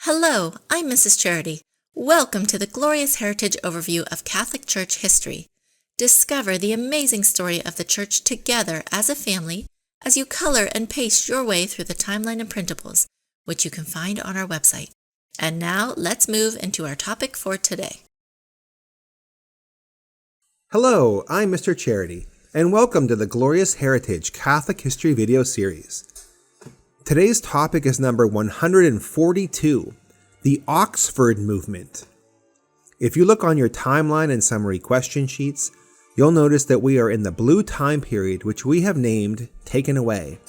Hello, I'm Mrs. Charity. Welcome to the Glorious Heritage Overview of Catholic Church History. Discover the amazing story of the Church together as a family as you color and paste your way through the timeline and printables, which you can find on our website. And now, let's move into our topic for today. Hello, I'm Mr. Charity, and welcome to the Glorious Heritage Catholic History video series. Today's topic is number 142, the Oxford Movement. If you look on your timeline and summary question sheets, you'll notice that we are in the blue time period, which we have named Taken Away.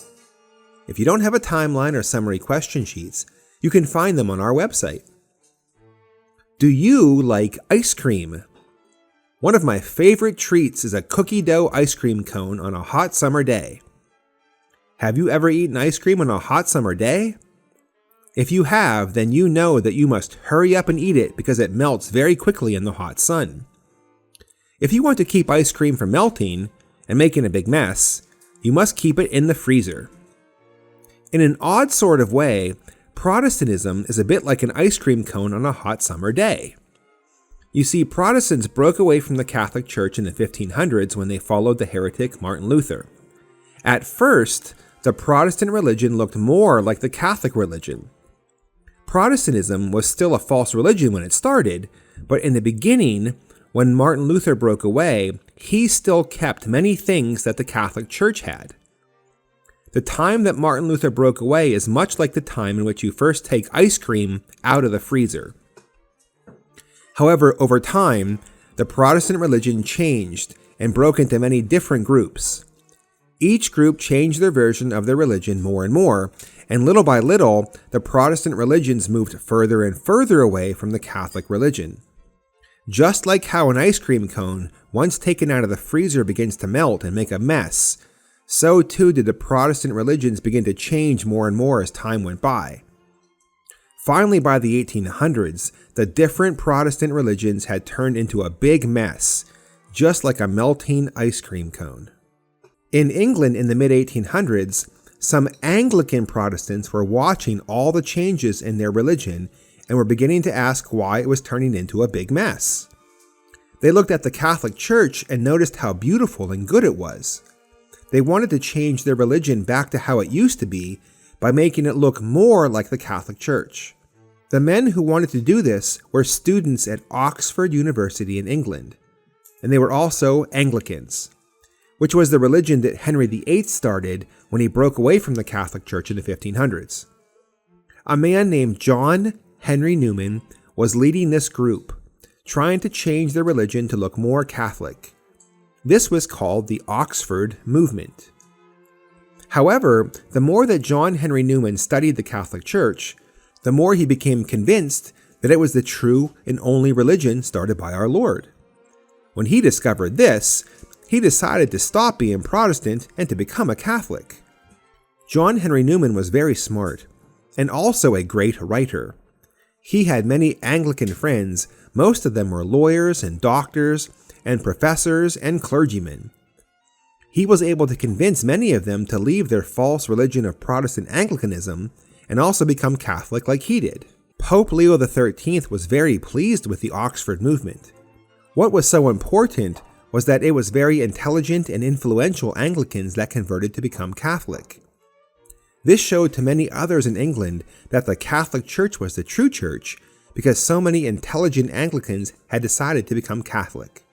If you don't have a timeline or summary question sheets, you can find them on our website. Do you like ice cream? One of my favorite treats is a cookie dough ice cream cone on a hot summer day. Have you ever eaten ice cream on a hot summer day? If you have, then you know that you must hurry up and eat it because it melts very quickly in the hot sun. If you want to keep ice cream from melting and making a big mess, you must keep it in the freezer. In an odd sort of way, Protestantism is a bit like an ice cream cone on a hot summer day. You see, Protestants broke away from the Catholic Church in the 1500s when they followed the heretic Martin Luther. At first, the Protestant religion looked more like the Catholic religion. Protestantism was still a false religion when it started, but in the beginning, when Martin Luther broke away, he still kept many things that the Catholic Church had. The time that Martin Luther broke away is much like the time in which you first take ice cream out of the freezer. However, over time, the Protestant religion changed and broke into many different groups. Each group changed their version of their religion more and more, and little by little, the Protestant religions moved further and further away from the Catholic religion. Just like how an ice cream cone, once taken out of the freezer, begins to melt and make a mess, so too did the Protestant religions begin to change more and more as time went by. Finally, by the 1800s, the different Protestant religions had turned into a big mess, just like a melting ice cream cone. In England in the mid-1800s, some Anglican Protestants were watching all the changes in their religion and were beginning to ask why it was turning into a big mess. They looked at the Catholic Church and noticed how beautiful and good it was. They wanted to change their religion back to how it used to be by making it look more like the Catholic Church. The men who wanted to do this were students at Oxford University in England, and they were also Anglicans, which was the religion that Henry VIII started when he broke away from the Catholic Church in the 1500s. A man named John Henry Newman was leading this group, trying to change their religion to look more Catholic. This was called the Oxford Movement. However, the more that John Henry Newman studied the Catholic Church, the more he became convinced that it was the true and only religion started by our Lord. When he discovered this, he decided to stop being Protestant and to become a Catholic. John Henry Newman was very smart, and also a great writer. He had many Anglican friends. Most of them were lawyers and doctors and professors and clergymen. He was able to convince many of them to leave their false religion of Protestant Anglicanism and also become Catholic like he did. Pope Leo XIII was very pleased with the Oxford movement. What was so important was that it was very intelligent and influential Anglicans that converted to become Catholic. This showed to many others in England that the Catholic Church was the true church because so many intelligent Anglicans had decided to become Catholic.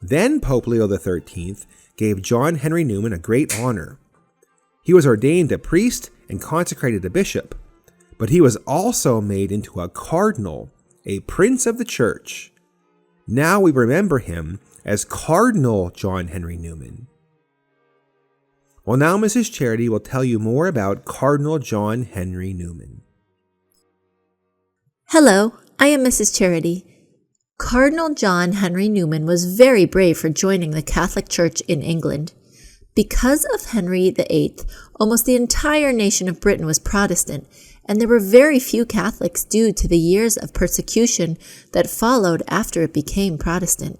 Then Pope Leo XIII gave John Henry Newman a great honor. He was ordained a priest and consecrated a bishop, but he was also made into a cardinal, a prince of the church. Now we remember him as Cardinal John Henry Newman. Well, now Mrs. Charity will tell you more about Cardinal John Henry Newman. Hello, I am Mrs. Charity. Cardinal John Henry Newman was very brave for joining the Catholic Church in England. Because of Henry VIII, almost the entire nation of Britain was Protestant, and there were very few Catholics due to the years of persecution that followed after it became Protestant.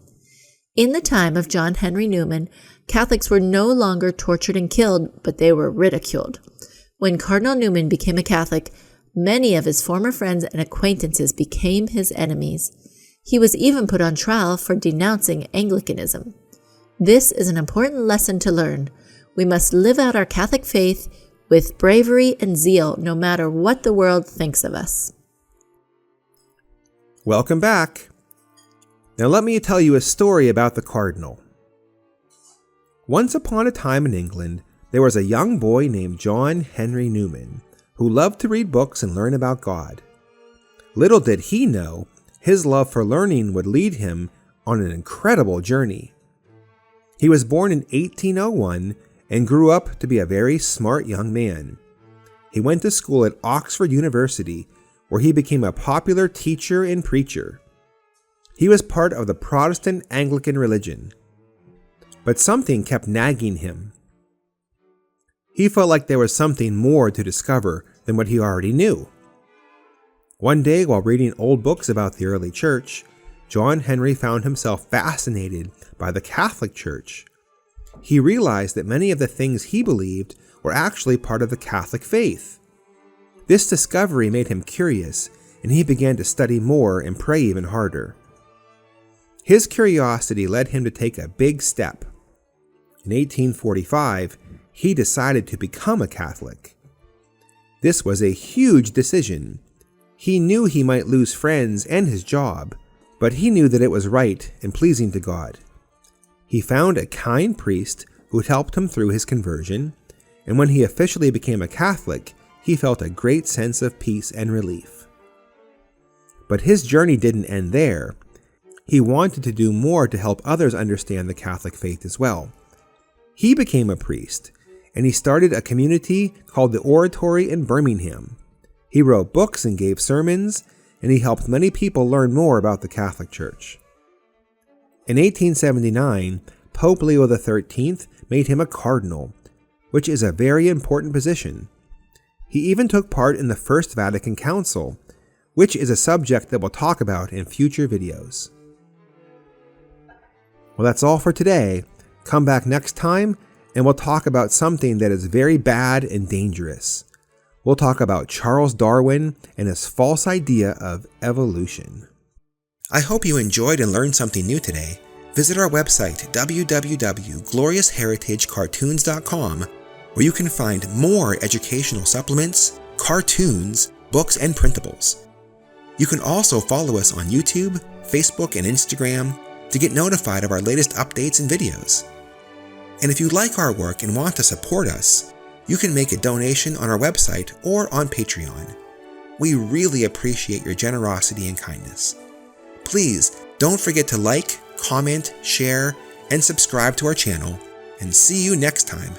In the time of John Henry Newman, Catholics were no longer tortured and killed, but they were ridiculed. When Cardinal Newman became a Catholic, Many of his former friends and acquaintances became his enemies. He was even put on trial for denouncing Anglicanism. This is an important lesson to learn. We must live out our Catholic faith with bravery and zeal, no matter what the world thinks of us. Welcome back. Now let me tell you a story about the cardinal. Once upon a time in England, there was a young boy named John Henry Newman who loved to read books and learn about God. Little did he know, his love for learning would lead him on an incredible journey. He was born in 1801 and grew up to be a very smart young man. He went to school at Oxford University, where he became a popular teacher and preacher. He was part of the Protestant Anglican religion, but something kept nagging him. He felt like there was something more to discover than what he already knew. One day, while reading old books about the early church, John Henry found himself fascinated by the Catholic Church. He realized that many of the things he believed were actually part of the Catholic faith. This discovery made him curious, and he began to study more and pray even harder. His curiosity led him to take a big step. In 1845, he decided to become a Catholic. This was a huge decision. He knew he might lose friends and his job, but he knew that it was right and pleasing to God. He found a kind priest who helped him through his conversion, and when he officially became a Catholic, he felt a great sense of peace and relief. But his journey didn't end there. He wanted to do more to help others understand the Catholic faith as well. He became a priest, and he started a community called the Oratory in Birmingham. He wrote books and gave sermons, and he helped many people learn more about the Catholic Church. In 1879, Pope Leo XIII made him a cardinal, which is a very important position. He even took part in the First Vatican Council, which is a subject that we'll talk about in future videos. Well, that's all for today. Come back next time, and we'll talk about something that is very bad and dangerous. We'll talk about Charles Darwin and his false idea of evolution. I hope you enjoyed and learned something new today. Visit our website, www.gloriousheritagecartoons.com, where you can find more educational supplements, cartoons, books, and printables. You can also follow us on YouTube, Facebook, and Instagram to get notified of our latest updates and videos. And if you like our work and want to support us, you can make a donation on our website or on Patreon. We really appreciate your generosity and kindness. Please don't forget to like, comment, share, and subscribe to our channel, and see you next time.